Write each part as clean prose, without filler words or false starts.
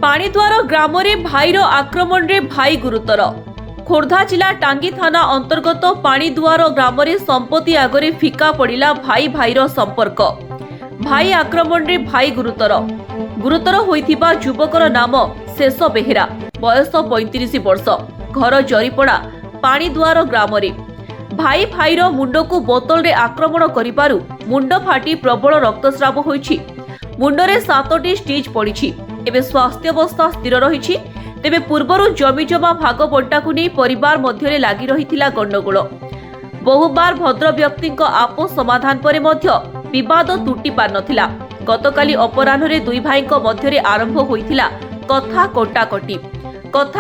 पाणीद्वार ग्राम में भाईर आक्रमण रे भाई गुरुतर। खोर्धा जिला टांगी थाना अंतर्गत पाणीद्वार ग्राम में संपत्ति आगरे फिका पड़ा भाई भाईर संपर्क। भाई आक्रमण रे भाई गुरुतर होइथिबा युवकर नाम शेष बेहेरा, बयस 35 वर्ष, घर जरीपड़ा पाणीद्वार ग्राम रे। भाई भाईर मुंड को बोतल रे आक्रमण करिबारु मुंड फाटी प्रबल रक्तस्राव होइछि। मुंडरे 7टी स्टिच पड़िछि। एबे स्वास्थ्य अवस्था स्थिर रहिछि। तेबे पूर्वरु जमी जमा भाग बंटा को नहीं परिवार मध्यरे लागि रहिथिला गंडगोल। बहुबार भद्र व्यक्तिक आपो समाधान परे मध्य विवाद तुटी पार नथिला। गतकाली अपराह्नरे दुई भाईक मध्यरे आरंभ होइथिला कथा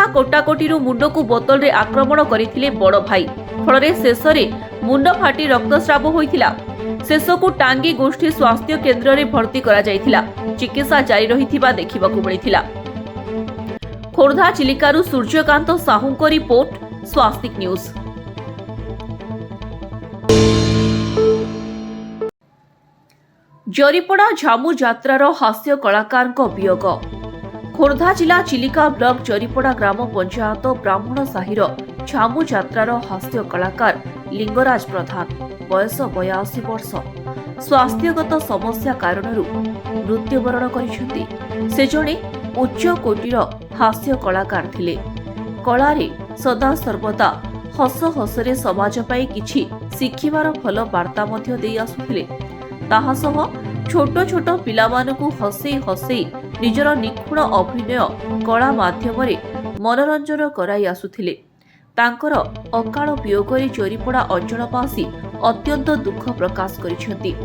कोटाकोटीरु मुंड को बोतल रे आक्रमण करिथिले बड़ भाई। फलरे शेषरे मुंड फाटी रक्तस्राव होइथिला। शेषकु टांगी गोष्ठी स्वास्थ्य केन्द्र रे भर्ती करा जायथिला। चिकित्सा जारी रहिथिबा देखिबाकु मिलिथिला। खोर्धा चिलिकारु सूर्यकांत साहुंको रिपोर्ट, स्वास्तिक न्यूज। जरीपड़ा झामु यात्रार हास्य कलाकार वियोग। खोर्धा जिला चिलिका ब्लॉक जरीपड़ा ग्राम पंचायत ब्राह्मण साहिर झामु यात्रार हास्य कलाकार लिंगराज प्रधान, बयस 82 वर्ष, स्वास्थ्यगत समस्या कारणरू मृत्युवरण करिसेंती। से जणे उच्च कोटीर हास्य कलाकार थिले। कलारे सदा सर्वदा हस हसरे समाज पाई किछि शिखिबार भल वार्ता मध्य देई आसुथिले। ताहा सह छोट छोट पिलामानकु हसेई हसेई निजर निखुण अभिनय कला माध्यमरे मनोरंजन कराई आसुथिले। तांकर अकाल वियोगरे जरीपड़ा अंचलवासी अत्यंत दुख प्रकाश करिसेंती।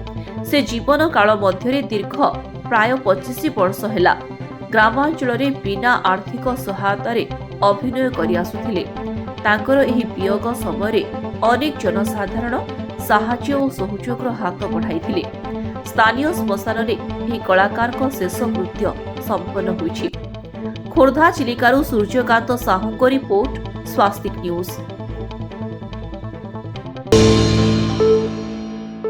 से जीवन काल मध्यरे दीर्घ प्राय 25 वर्ष हेला ग्रामांचल रे बिना आर्थिक सहायतार अभिनय करि आसुथिले। तांकर एही वियोग समय अनेक जनसाधारण साहाय्य और सहयोगर हाथ बढ़ाइथिले। स्थानीय श्मशान रे एही कलाकार को शेष कृत्य संपन्न होइछि। खोर्धा चिलिकारु सूर्यकांत साहुंको रिपोर्ट, स्वास्तिक न्यूज।